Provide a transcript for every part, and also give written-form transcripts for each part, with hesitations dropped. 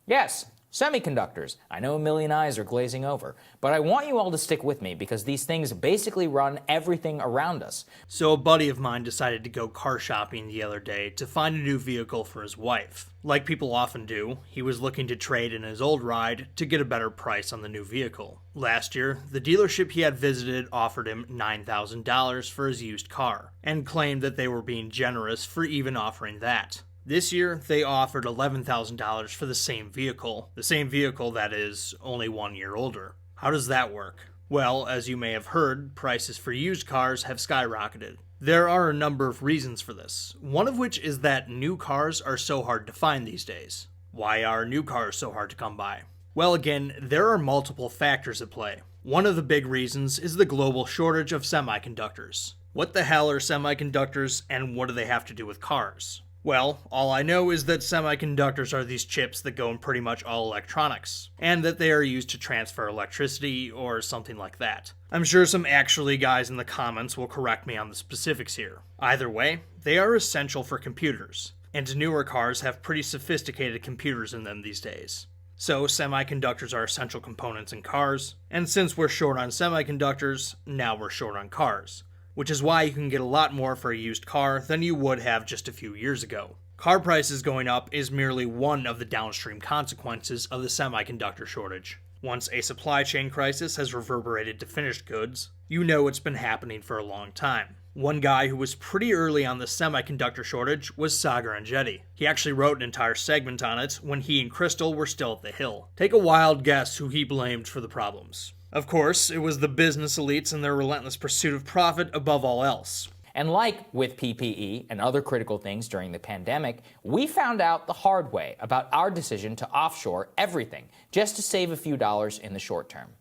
Yes, semiconductors. I know a million eyes are glazing over, but I want you all to stick with me because these things basically run everything around us. So a buddy of mine decided to go car shopping the other day to find a new vehicle for his wife. Like people often do, he was looking to trade in his old ride to get a better price on the new vehicle. Last year, the dealership he had visited offered him $9,000 for his used car, and claimed that they were being generous for even offering that. This year, they offered $11,000 for the same vehicle that is only 1 year older. How does that work? Well, as you may have heard, prices for used cars have skyrocketed. There are a number of reasons for this, one of which is that new cars are so hard to find these days. Why are new cars so hard to come by? Well, again, there are multiple factors at play. One of the big reasons is the global shortage of semiconductors. What the hell are semiconductors, and what do they have to do with cars? Well, all I know is that semiconductors are these chips that go in pretty much all electronics, and that they are used to transfer electricity or something like that. I'm sure some actually guys in the comments will correct me on the specifics here. Either way, they are essential for computers, and newer cars have pretty sophisticated computers in them these days. So semiconductors are essential components in cars, and since we're short on semiconductors, now we're short on cars. Which is why you can get a lot more for a used car than you would have just a few years ago. Car prices going up is merely one of the downstream consequences of the semiconductor shortage. Once a supply chain crisis has reverberated to finished goods, you know it's been happening for a long time. One guy who was pretty early on the semiconductor shortage was Saagar Enjeti. He actually wrote an entire segment on it when he and Crystal were still at the Hill. Take a wild guess who he blamed for the problems. Of course, it was the business elites and their relentless pursuit of profit above all else. And like with PPE and other critical things during the pandemic, we found out the hard way about our decision to offshore everything just to save a few dollars in the short term.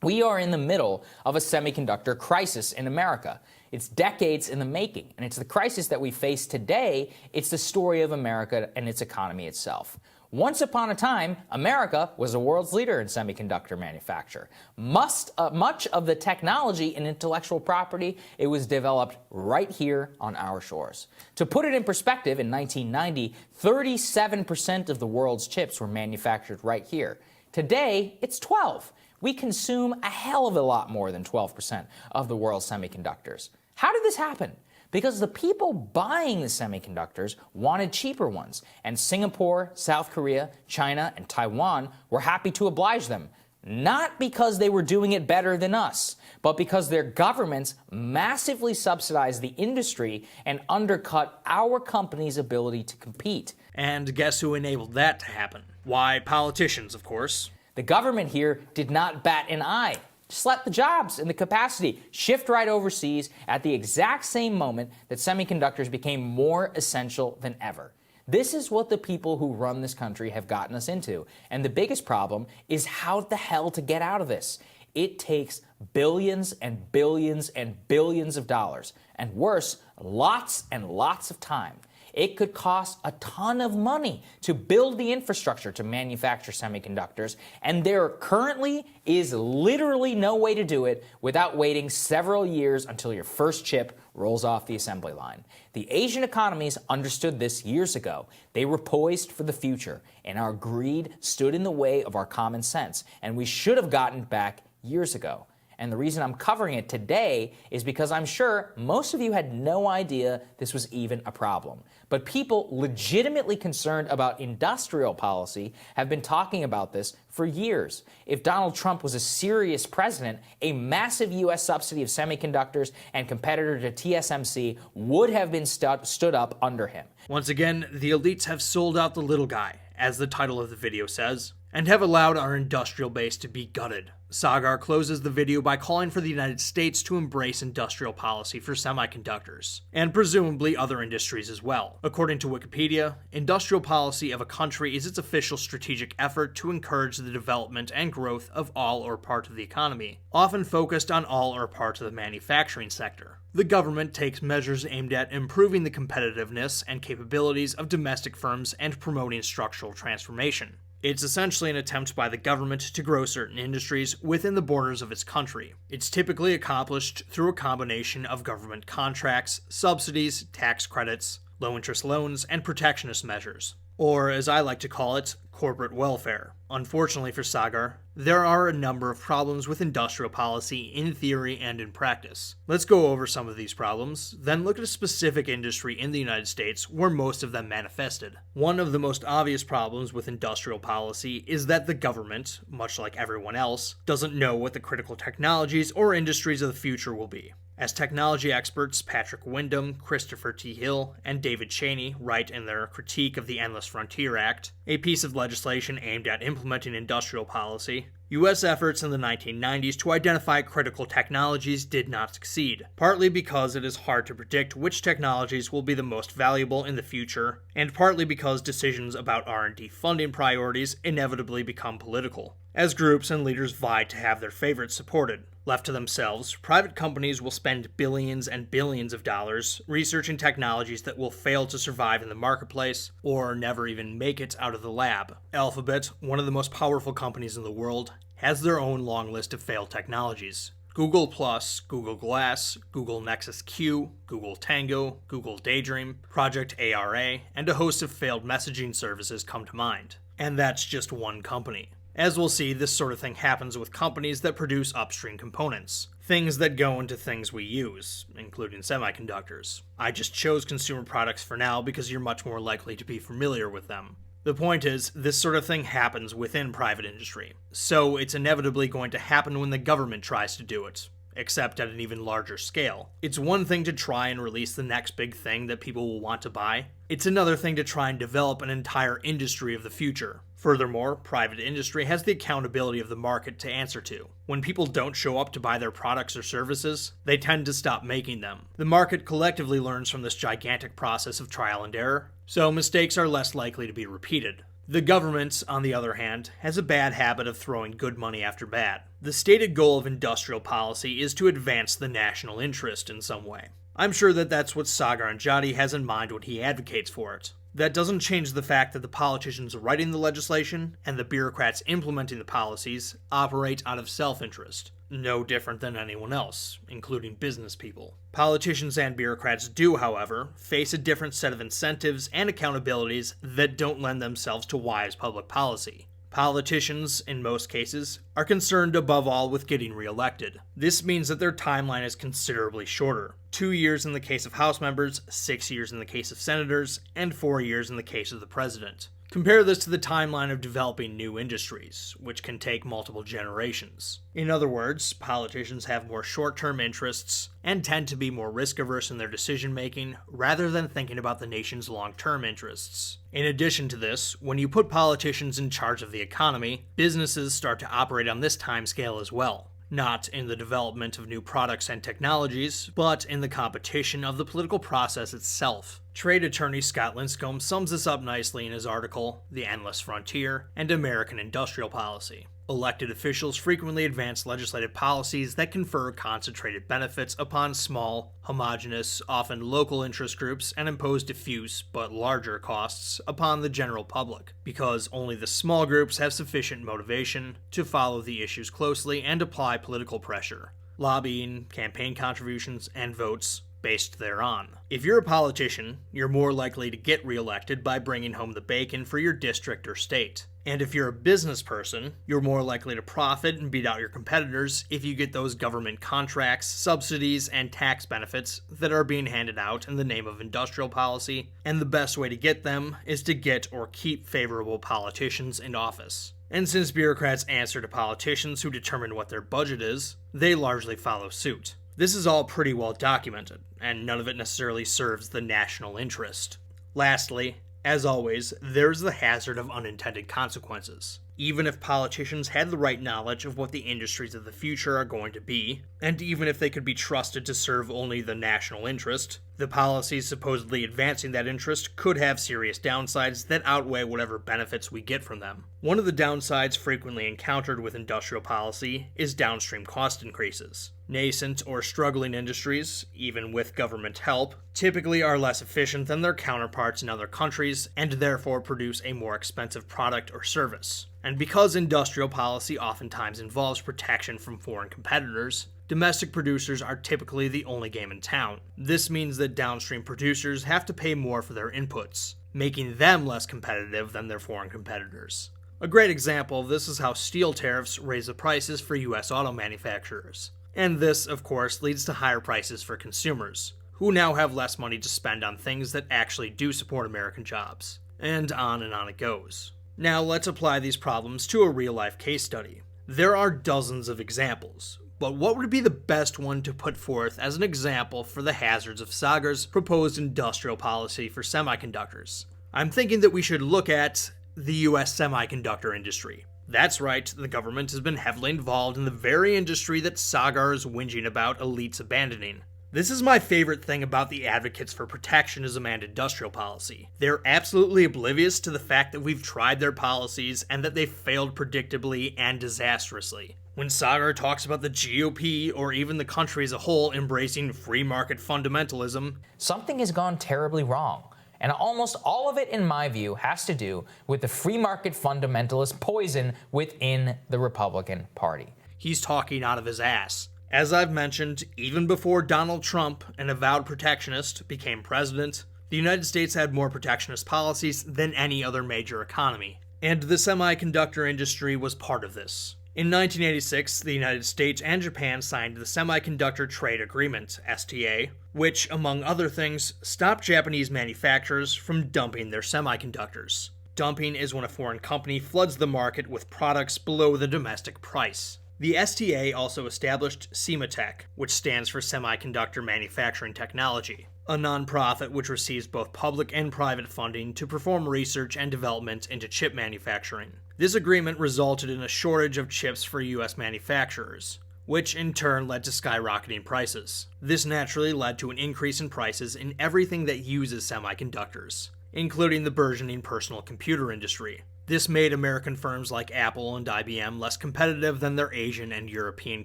We are in the middle of a semiconductor crisis in America. It's decades in the making, and it's the crisis that we face today. It's the story of America and its economy itself. Once upon a time, America was the world's leader in semiconductor manufacture. Much of the technology and intellectual property, it was developed right here on our shores. To put it in perspective, in 1990, 37% of the world's chips were manufactured right here. Today, it's 12%. We consume a hell of a lot more than 12% of the world's semiconductors. How did this happen? Because the people buying the semiconductors wanted cheaper ones, and Singapore, South Korea, China, and Taiwan were happy to oblige them. Not because they were doing it better than us, but because their governments massively subsidized the industry and undercut our company's ability to compete. And guess who enabled that to happen? Why, politicians, of course. The government here did not bat an eye. Just let the jobs and the capacity shift right overseas at the exact same moment that semiconductors became more essential than ever. This is what the people who run this country have gotten us into. And the biggest problem is how the hell to get out of this. It takes billions and billions and billions of dollars, and worse, lots and lots of time. It could cost a ton of money to build the infrastructure to manufacture semiconductors, and there currently is literally no way to do it without waiting several years until your first chip rolls off the assembly line. The Asian economies understood this years ago. They were poised for the future, and our greed stood in the way of our common sense, and we should have gotten back years ago. And the reason I'm covering it today is because I'm sure most of you had no idea this was even a problem. But people legitimately concerned about industrial policy have been talking about this for years. If Donald Trump was a serious president, a massive U.S. subsidy of semiconductors and competitor to TSMC would have been stood up under him. Once again, the elites have sold out the little guy, as the title of the video says, and have allowed our industrial base to be gutted. Saagar closes the video by calling for the United States to embrace industrial policy for semiconductors, and presumably other industries as well. According to Wikipedia, industrial policy of a country is its official strategic effort to encourage the development and growth of all or part of the economy, often focused on all or part of the manufacturing sector. The government takes measures aimed at improving the competitiveness and capabilities of domestic firms and promoting structural transformation. It's essentially an attempt by the government to grow certain industries within the borders of its country. It's typically accomplished through a combination of government contracts, subsidies, tax credits, low-interest loans, and protectionist measures. Or, as I like to call it, corporate welfare. Unfortunately for Saagar, there are a number of problems with industrial policy in theory and in practice. Let's go over some of these problems, then look at a specific industry in the United States where most of them manifested. One of the most obvious problems with industrial policy is that the government, much like everyone else, doesn't know what the critical technologies or industries of the future will be. As technology experts Patrick Wyndham, Christopher T. Hill, and David Cheney write in their Critique of the Endless Frontier Act, a piece of legislation aimed at implementing industrial policy, U.S. efforts in the 1990s to identify critical technologies did not succeed, partly because it is hard to predict which technologies will be the most valuable in the future, and partly because decisions about R&D funding priorities inevitably become political, as groups and leaders vie to have their favorites supported. Left to themselves, private companies will spend billions and billions of dollars researching technologies that will fail to survive in the marketplace or never even make it out of the lab. Alphabet, one of the most powerful companies in the world, has their own long list of failed technologies. Google Plus, Google Glass, Google Nexus Q, Google Tango, Google Daydream, Project ARA, and a host of failed messaging services come to mind. And that's just one company. As we'll see, this sort of thing happens with companies that produce upstream components. Things that go into things we use, including semiconductors. I just chose consumer products for now because you're much more likely to be familiar with them. The point is, this sort of thing happens within private industry, so it's inevitably going to happen when the government tries to do it, except at an even larger scale. It's one thing to try and release the next big thing that people will want to buy. It's another thing to try and develop an entire industry of the future. Furthermore, private industry has the accountability of the market to answer to. When people don't show up to buy their products or services, they tend to stop making them. The market collectively learns from this gigantic process of trial and error, so mistakes are less likely to be repeated. The government, on the other hand, has a bad habit of throwing good money after bad. The stated goal of industrial policy is to advance the national interest in some way. I'm sure that that's what Saagar Enjeti has in mind when he advocates for it. That doesn't change the fact that the politicians writing the legislation and the bureaucrats implementing the policies operate out of self-interest, no different than anyone else, including business people. Politicians and bureaucrats do, however, face a different set of incentives and accountabilities that don't lend themselves to wise public policy. Politicians, in most cases, are concerned above all with getting reelected. This means that their timeline is considerably shorter. 2 years in the case of House members, 6 years in the case of senators, and 4 years in the case of the president. Compare this to the timeline of developing new industries, which can take multiple generations. In other words, politicians have more short-term interests and tend to be more risk-averse in their decision-making rather than thinking about the nation's long-term interests. In addition to this, when you put politicians in charge of the economy, businesses start to operate on this timescale as well. Not in the development of new products and technologies, but in the competition of the political process itself. Trade attorney Scott Linscomb sums this up nicely in his article, The Endless Frontier and American Industrial Policy. Elected officials frequently advance legislative policies that confer concentrated benefits upon small, homogeneous, often local interest groups and impose diffuse, but larger costs upon the general public, because only the small groups have sufficient motivation to follow the issues closely and apply political pressure, lobbying, campaign contributions, and votes based thereon. If you're a politician, you're more likely to get reelected by bringing home the bacon for your district or state. And if you're a business person, you're more likely to profit and beat out your competitors if you get those government contracts, subsidies, and tax benefits that are being handed out in the name of industrial policy, and the best way to get them is to get or keep favorable politicians in office. And since bureaucrats answer to politicians who determine what their budget is, they largely follow suit. This is all pretty well documented, and none of it necessarily serves the national interest. Lastly, as always, there's the hazard of unintended consequences. Even if politicians had the right knowledge of what the industries of the future are going to be, and even if they could be trusted to serve only the national interest, the policies supposedly advancing that interest could have serious downsides that outweigh whatever benefits we get from them. One of the downsides frequently encountered with industrial policy is downstream cost increases. Nascent or struggling industries, even with government help, typically are less efficient than their counterparts in other countries and therefore produce a more expensive product or service. And because industrial policy oftentimes involves protection from foreign competitors, domestic producers are typically the only game in town. This means that downstream producers have to pay more for their inputs, making them less competitive than their foreign competitors. A great example of this is how steel tariffs raise the prices for US auto manufacturers. And this, of course, leads to higher prices for consumers, who now have less money to spend on things that actually do support American jobs. And on it goes. Now let's apply these problems to a real-life case study. There are dozens of examples, but what would be the best one to put forth as an example for the hazards of Saagar's proposed industrial policy for semiconductors? I'm thinking that we should look at the US semiconductor industry. That's right, the government has been heavily involved in the very industry that Saagar is whinging about elites abandoning. This is my favorite thing about the advocates for protectionism and industrial policy. They're absolutely oblivious to the fact that we've tried their policies and that they've failed predictably and disastrously. When Saagar talks about the GOP or even the country as a whole embracing free market fundamentalism, something has gone terribly wrong. And almost all of it, in my view, has to do with the free market fundamentalist poison within the Republican Party. He's talking out of his ass. As I've mentioned, even before Donald Trump, an avowed protectionist, became president, the United States had more protectionist policies than any other major economy. And the semiconductor industry was part of this. In 1986, the United States and Japan signed the Semiconductor Trade Agreement, STA, which, among other things, stopped Japanese manufacturers from dumping their semiconductors. Dumping is when a foreign company floods the market with products below the domestic price. The STA also established SEMATech, which stands for Semiconductor Manufacturing Technology, a nonprofit which receives both public and private funding to perform research and development into chip manufacturing. This agreement resulted in a shortage of chips for US manufacturers, which in turn led to skyrocketing prices. This naturally led to an increase in prices in everything that uses semiconductors, including the burgeoning personal computer industry. This made American firms like Apple and IBM less competitive than their Asian and European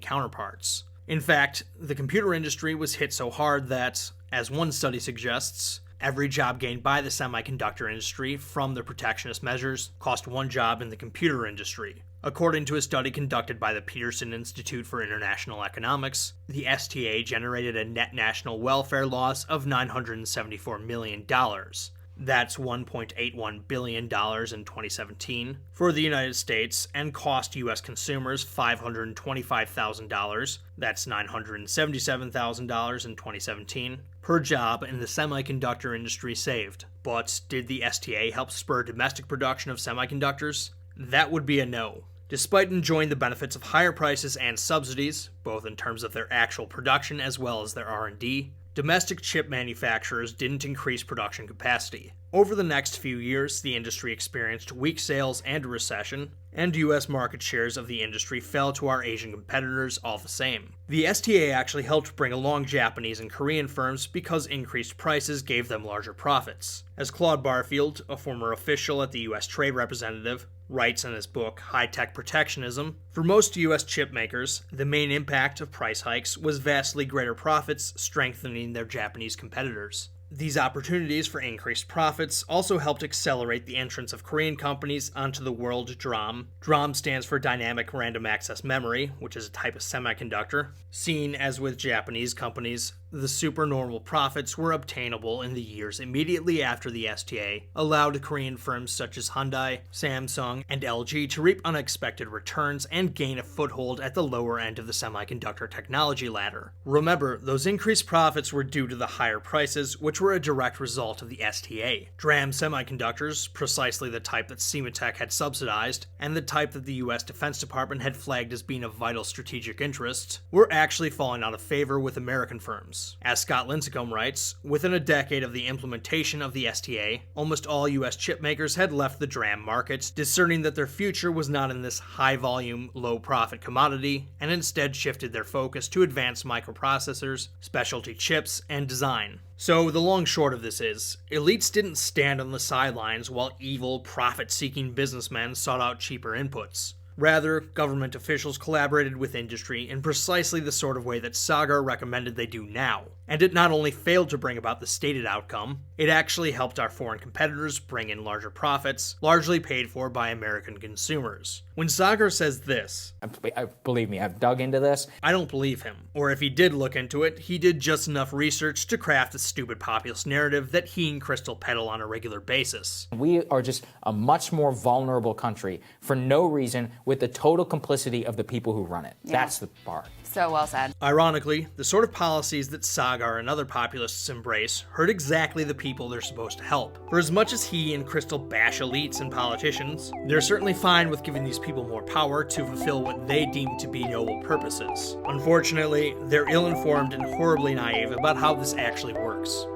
counterparts. In fact, the computer industry was hit so hard that, as one study suggests, every job gained by the semiconductor industry from the protectionist measures cost one job in the computer industry. According to a study conducted by the Peterson Institute for International Economics, the STA generated a net national welfare loss of $974 million. That's $1.81 billion in 2017 for the United States, and cost U.S. consumers $525,000, that's $977,000 in 2017, per job in the semiconductor industry saved. But did the STA help spur domestic production of semiconductors? That would be a no. Despite enjoying the benefits of higher prices and subsidies, both in terms of their actual production as well as their R&D, domestic chip manufacturers didn't increase production capacity. Over the next few years, the industry experienced weak sales and a recession, and US market shares of the industry fell to our Asian competitors all the same. The STA actually helped bring along Japanese and Korean firms because increased prices gave them larger profits. As Claude Barfield, a former official at the US Trade Representative, writes in his book High-Tech Protectionism, for most US chip makers, the main impact of price hikes was vastly greater profits, strengthening their Japanese competitors. These opportunities for increased profits also helped accelerate the entrance of Korean companies onto the world DRAM. DRAM stands for Dynamic Random Access Memory, which is a type of semiconductor. Seen as with Japanese companies, the supernormal profits were obtainable in the years immediately after the STA allowed Korean firms such as Hyundai, Samsung, and LG to reap unexpected returns and gain a foothold at the lower end of the semiconductor technology ladder. Remember, those increased profits were due to the higher prices, which were a direct result of the STA. DRAM semiconductors, precisely the type that SEMATech had subsidized, and the type that the US Defense Department had flagged as being of vital strategic interest, were actually falling out of favor with American firms. As Scott Lincecum writes, within a decade of the implementation of the STA, almost all US chip makers had left the DRAM market, discerning that their future was not in this high-volume, low-profit commodity, and instead shifted their focus to advanced microprocessors, specialty chips, and design. So the long short of this is, elites didn't stand on the sidelines while evil, profit-seeking businessmen sought out cheaper inputs. Rather, government officials collaborated with industry in precisely the sort of way that Saagar recommended they do now. And it not only failed to bring about the stated outcome, it actually helped our foreign competitors bring in larger profits, largely paid for by American consumers. When Saagar says this, Believe me, I've dug into this. I don't believe him. Or if he did look into it, he did just enough research to craft a stupid populist narrative that he and Crystal peddle on a regular basis. We are just a much more vulnerable country for no reason, with the total complicity of the people who run it. Yeah. That's the part. So well said. Ironically, the sort of policies that Saagar and other populists embrace hurt exactly the people they're supposed to help. For as much as he and Crystal bash elites and politicians, they're certainly fine with giving these people more power to fulfill what they deem to be noble purposes. Unfortunately, they're ill-informed and horribly naive about how this actually works.